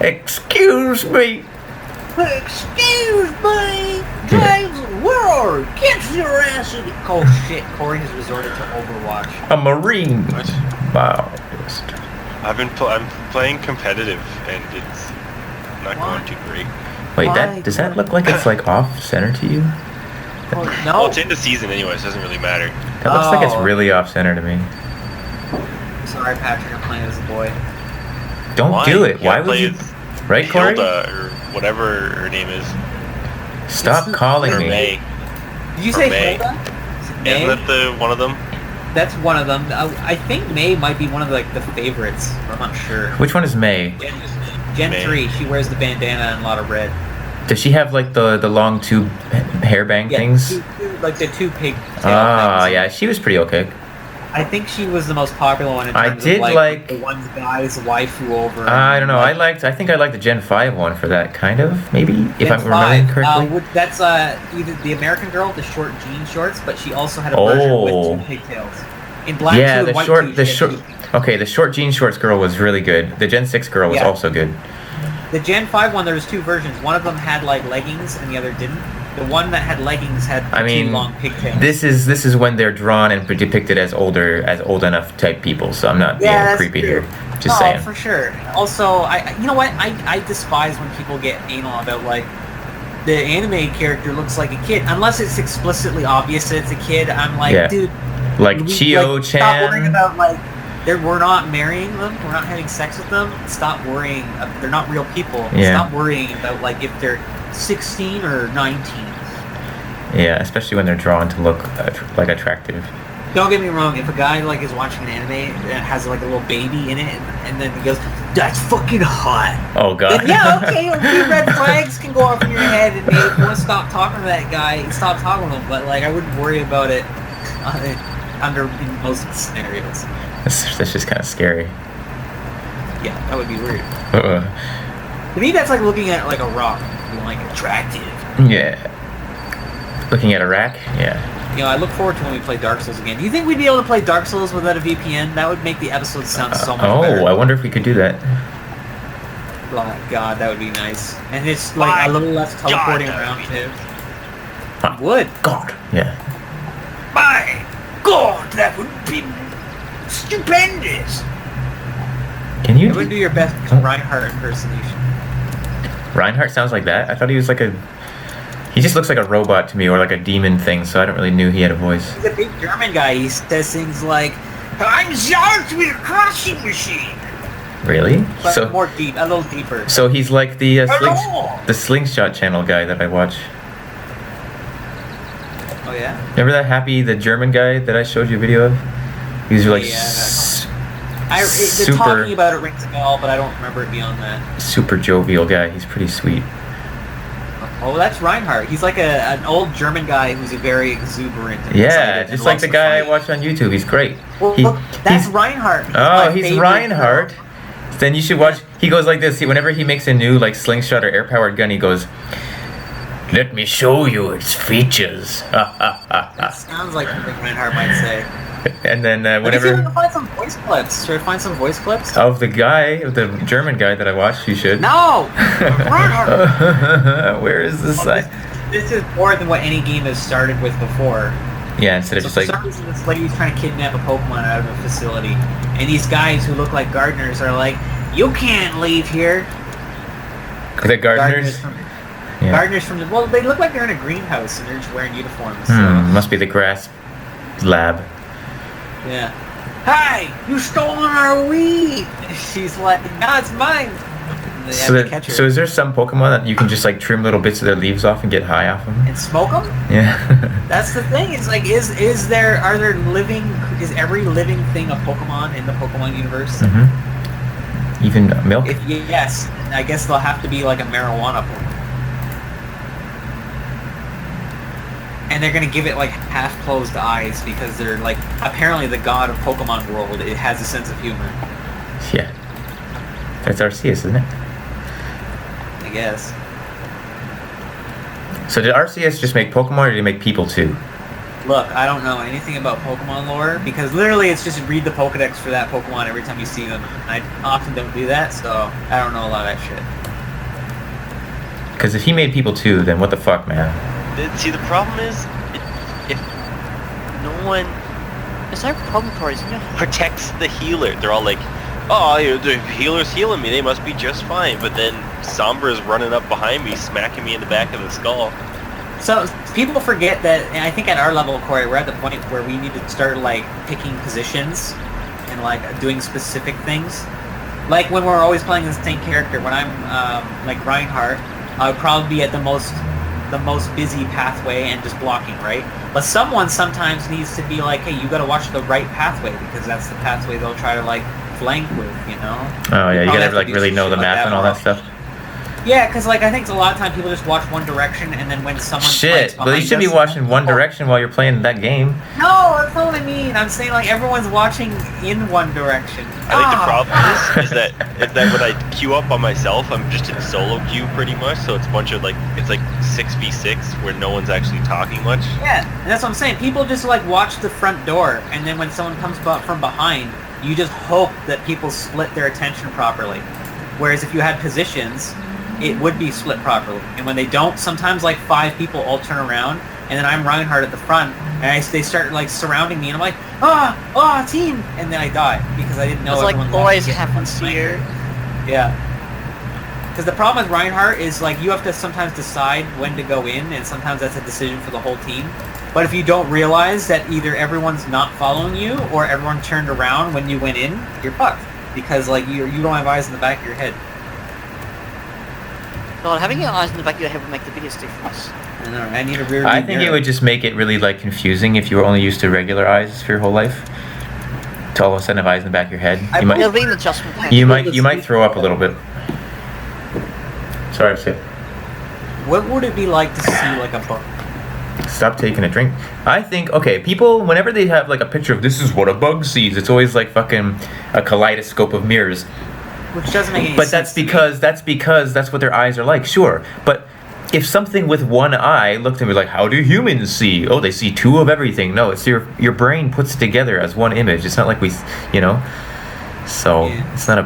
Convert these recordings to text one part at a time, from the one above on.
Excuse me. Excuse me, James, where are you? Get your ass in. Oh shit, Corey has resorted to Overwatch. A Marine. What? Wow. I'm playing competitive, and it's not going too great. Wait, Why? does that look like it's like off center to you? Oh, Well, no. it's in the season anyway, so it doesn't really matter. That looks like it's Oh. really off center to me. Sorry, Patrick, I'm playing as a boy. Don't Why? do it. You Why gotta would play you? as Right, Corey? Hilda, or whatever her name is. Stop calling Or me. May. Did you Or say May. Hilda? May? Isn't that the one of them? That's one of them. I think May might be one of the favorites. I'm not sure. Which one is May? Gen May. 3, she wears the bandana and a lot of red. Does she have like the long tube hairband things? Like the two pigtail Ah, things. yeah, she was pretty okay. I think she was the most popular one in I terms did of like- the one guy's waifu over. I don't know. like, I think I liked the Gen 5 one for that kind of maybe if Gen I'm remembering 5, correctly. that's either the American girl, the short jean shorts, but she also had a version Oh. with two pigtails. In black Yeah, too, the white short too, the she had short. two. Okay, the short jean shorts girl was really good. The Gen 6 girl was Yeah. also good. The Gen 5 one, there was two versions. One of them had like leggings, and the other didn't. The one that had leggings had I mean, two long pigtails. This is when they're drawn and depicted as old enough type people. So I'm not being that's creepy true. here. Just No, saying. for sure. Also, you know what? I despise when people get anal about like the anime character looks like a kid, unless it's explicitly obvious that it's a kid. I'm like, Yeah. dude, Like we- Chio-chan. Stop worrying about like we're not marrying them, we're not having sex with them. Stop worrying. They're not real people. Yeah. Stop worrying about like if they're 16 or 19. Yeah, especially when they're drawn to look like attractive. Don't get me wrong. If a guy like is watching an anime that has like a little baby in it, and then he goes, "That's fucking hot." Oh god. Then, yeah, okay, a few red flags can go off in your head, and maybe if you want to stop talking to that guy, stop talking to him. But like, I wouldn't worry about it under in most scenarios. That's just kind of scary. Yeah, that would be weird. Uh, To me, that's like looking at like a rock, being like attractive. yeah. Looking at a rack? Yeah. You know, I look forward to when we play Dark Souls again. Do you think we'd be able to play Dark Souls without a VPN? That would make the episodes sound so much better. I wonder if we could do that. Oh, God, that would be nice. And it's like a little less teleporting around too. Huh. Would. God. Yeah. My God, that would be stupendous. Can you? I would do your best Reinhardt impersonation. Reinhardt sounds like that. I thought he was like a. He just looks like a robot to me, or like a demon thing. So I don't really knew he had a voice. He's a big German guy. He says things like, "I'm charged with a crushing machine." Really? But So. more deep, a little deeper. So he's like the Hello! the Slingshot channel guy that I watch. Oh yeah. Remember that Happy, the German guy that I showed you a video of? He's like Yeah, the super talking about it rings a bell, but I don't remember it beyond that. super jovial guy. He's pretty sweet. Oh, that's Reinhardt. He's like an old German guy who's very exuberant. And Yeah, excited and just like loves the to guy I fight. watch on YouTube. He's great. Well, He- that's he's- Reinhardt. Oh, he's Reinhardt. Then you should watch. He goes like this. Whenever he makes a new like slingshot or air-powered gun, he goes, "Let me show you its features." That sounds like something Reinhardt might say. And then Let's see if we whenever can find some voice clips. Should I find some voice clips? of the guy, the German guy that I watched, you should. No! Reinhardt! Where is this side? This is more than what any game has started with before. Yeah, instead of So just for like. some reason, this lady's trying to kidnap a Pokemon out of a facility. And these guys who look like gardeners are like, "You can't leave here." The gardeners. From, Yeah. Gardeners from the... Well, they look like they're in a greenhouse and they're just wearing uniforms. So. Must be the grass lab. Yeah. Hey, you stolen our weed! She's like, no, it's mine. And they So, have to catch her. so is there some Pokemon that you can just like trim little bits of their leaves off and get high off them? And smoke them? Yeah. That's the thing. It's like, is every living thing a Pokemon in the Pokemon universe? Mm-hmm. Even milk? If yes, I guess they'll have to be like a marijuana Pokemon. And they're gonna give it like half-closed eyes because they're like apparently the god of Pokemon world. It has a sense of humor, Yeah. That's Arceus, isn't it? I guess. So did Arceus just make Pokemon or did he make people too? Look, I don't know anything about Pokemon lore because literally it's just read the Pokedex for that Pokemon every time you see them. I often don't do that, so I don't know a lot of that shit. Because if he made people too, then what the fuck, man? See, the problem is, if no one It's no problem, Corey, isn't it? protects the healer, they're all like, oh, the healer's healing me, they must be just fine. But then Sombra's running up behind me, smacking me in the back of the skull. So people forget that, and I think at our level, Corey, we're at the point where we need to start like picking positions and like doing specific things. Like when we're always playing the same character, when I'm like Reinhardt, I would probably be at the most busy pathway and just blocking, right? But someone sometimes needs to be like, hey, you got to watch the right pathway because that's the pathway they'll try to like flank with, you know? Oh yeah, you probably gotta have to like do really some know shit the like map that and all more that stuff. Yeah, because like I think a lot of times people just watch one direction and then when someone Shit, but you should be us, watching One Direction while you're playing that game. No, that's not what I mean. I'm saying like everyone's watching in one direction. I think the Ah, problem fuck. is that when I queue up on myself, I'm just in solo queue pretty much. So it's a bunch of like 6v6 where no one's actually talking much. Yeah, and that's what I'm saying. People just like watch the front door, and then when someone comes from behind, you just hope that people split their attention properly. Whereas if you had positions, it would be split properly. And when they don't, sometimes like 5 people all turn around, and then I'm Reinhardt at the front, and they start like surrounding me, and I'm like, team, and then I die because I didn't know. It's like everyone always wanted to get happens one here. Yeah. Because the problem with Reinhardt is like you have to sometimes decide when to go in, and sometimes that's a decision for the whole team. But if you don't realize that either everyone's not following you or everyone turned around when you went in, you're fucked. Because like you don't have eyes in the back of your head. God, having your eyes in the back of your head would make the biggest difference. I know. I need a rear. I think it would just make it really like confusing if you were only used to regular eyes for your whole life. To all of a sudden have eyes in the back of your head, I you It'll might be an adjustment. you might throw up a little bit. Sorry, Sid. What would it be like to see like a bug? Stop taking a drink. I think, okay, people, whenever they have like a picture of this is what a bug sees, it's always like fucking a kaleidoscope of mirrors. Which doesn't make any But sense. that's because that's what their eyes are like, sure. But if something with one eye looked at me like, how do humans see? Oh, they see 2 of everything. No, it's your brain puts it together as one image. It's not like we, you know. So Yeah. it's not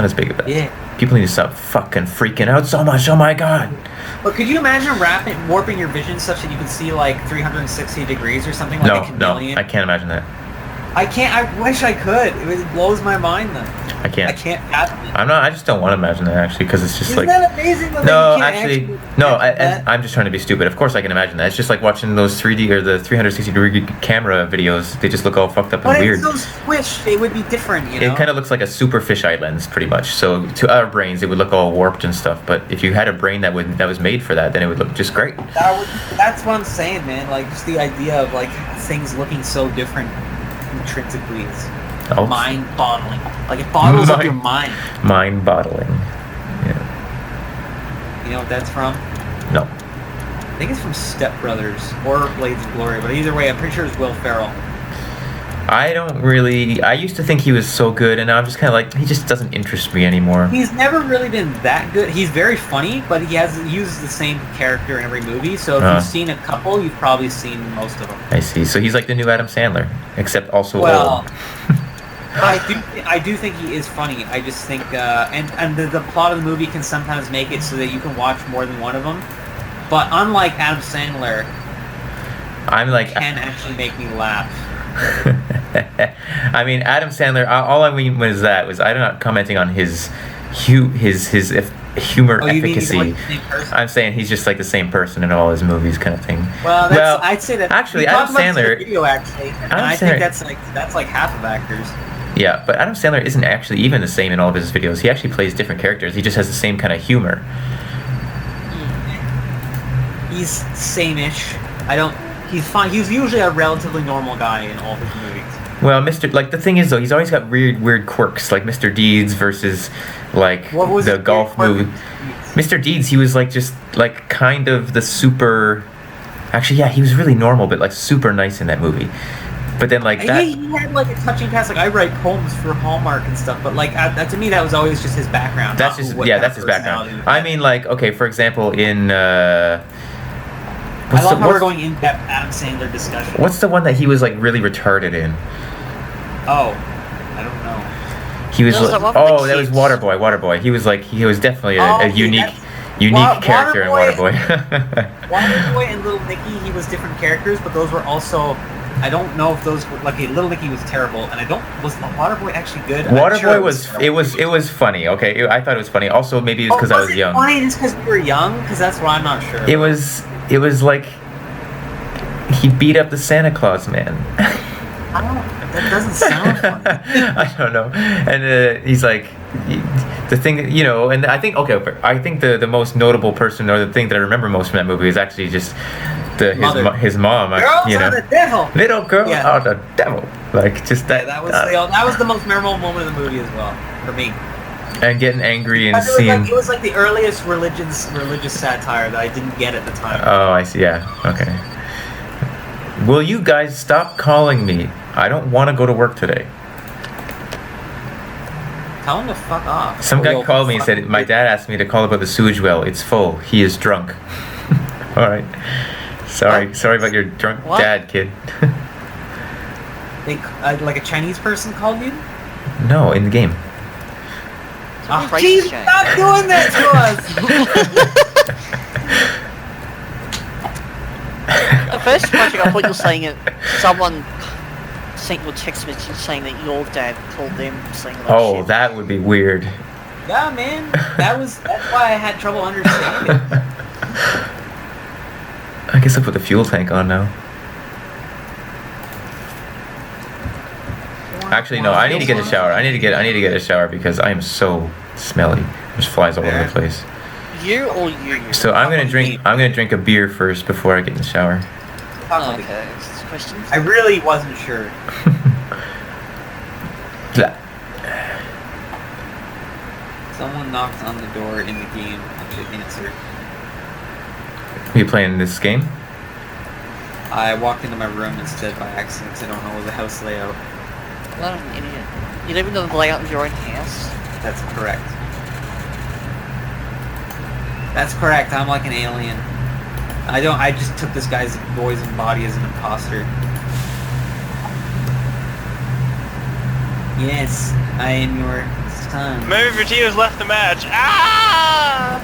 as big of a. Yeah. People need to stop fucking freaking out so much. Oh my god. But could you imagine warping your vision such that you can see like 360 degrees or something like a No, chameleon? I can't imagine that. I can't. I wish I could. It blows my mind though. I can't. I can't fathom it. I just don't want to imagine that actually because it's just Isn't like. that amazing? That No, you can't actually, imagine that? I'm just trying to be stupid. Of course I can imagine that. It's just like watching those 3D or the 360-degree camera videos. They just look all fucked up and But weird. it's so squished. It would be different, you know. It kind of looks like a super fisheye lens, pretty much. So to our brains, it would look all warped and stuff. But if you had a brain that was made for that, then it would look just great. That's what I'm saying, man. Like just the idea of like things looking so different intrinsically is Oh, mind-boggling. Like it boggles up your mind. mind-boggling. Yeah. You know what that's from? No. I think it's from Step Brothers or Blades of Glory. But either way, I'm pretty sure it's Will Ferrell. I used to think he was so good, and now I'm just kind of like, he just doesn't interest me anymore. He's never really been that good. He's very funny, but he uses the same character in every movie. So if you've seen a couple, you've probably seen most of them. I see. So he's like the new Adam Sandler, except also Well, old. I do think he is funny. I just think, and the plot of the movie can sometimes make it so that you can watch more than one of them. But unlike Adam Sandler, I'm like, can actually make me laugh. I mean, Adam Sandler. All I mean was I'm not commenting on his humor Oh, you mean he's efficacy. like the same person? I'm saying he's just like the same person in all his movies, kind of thing. Well, I'd say that. actually, we Adam talked about this in the Sandler. video actually, and Adam I think Sandler- that's like half of actors. Yeah, but Adam Sandler isn't actually even the same in all of his videos. He actually plays different characters. He just has the same kind of humor. He's same-ish. He's fine. He's usually a relatively normal guy in all his movies. Well, the thing is though, he's always got weird quirks, like Mr. Deeds versus like What was the his golf quirk? movie. Mr. Deeds, he was like just like kind of the super. Actually, yeah, he was really normal, but like super nice in that movie. But then like that. He had like a touching past. Like I write poems for Hallmark and stuff, but like to me that was always just his background. That's not just what yeah, kind that's of his background. personality he I had. mean, like okay, for example, in I love how we're going in depth Adam Sandler discussion. What's the one that he was like really retarded in? Oh, I don't know. He was There was like, that one with the that was kids. Waterboy. Waterboy. He was definitely Oh, a yeah, unique Wa- character in Waterboy- Waterboy. Waterboy and Little Nicky, he was different characters, but those were also. I don't know if those were like Little Nicky was terrible, and was the Waterboy actually good? I'm Waterboy sure was terrible. it was funny. Okay, I thought it was funny. Also, maybe it's because I was it young. Funny just because we were young, because that's why I'm not sure. It was like he beat up the Santa Claus man. That doesn't sound funny. I don't know. And he's like, the thing, and I think, I think the most notable person, or the thing that I remember most from that movie is actually just his mom. Girls are the devil. Little girl Yeah. are the devil. Like, just that. Yeah, that was the most memorable moment of the movie as well, for me. And getting angry and It seeing. was like the earliest religious satire that I didn't get at the time. Oh, I see. Yeah. Okay. Will you guys stop calling me? I don't want to go to work today. Tell him to fuck off. Some guy Yo, called me and fuck said, my dad asked me to call about the sewage well. It's full. He is drunk. All right. Sorry about your drunk What? dad, kid. Like a Chinese person called you? No, in the game. Oh, Christ, jeez, Shane. stop doing that to us! At first, Patrick, I thought you were saying it. Someone sent you a text message saying that your dad called them saying that Oh, shit. that would be weird. Yeah, man. That's why I had trouble understanding. I guess I put the fuel tank on now. Actually, no. I need to get a shower. I need to get a shower because I am so smelly. There's flies all over the place. You or you? So I'm gonna drink a beer first before I get in the shower. Oh, okay. That's the question. I really wasn't sure. Blah. Someone knocked on the door in the game. I should answer. Are you playing this game? I walked into my room instead by accident because I don't know the house layout. What an idiot. You don't even know the layout of your own house? That's correct. That's correct. I'm like an alien. I just took this guy's boy's body as an imposter. Yes, I am your son. Maybe if your team has left the match. Ah!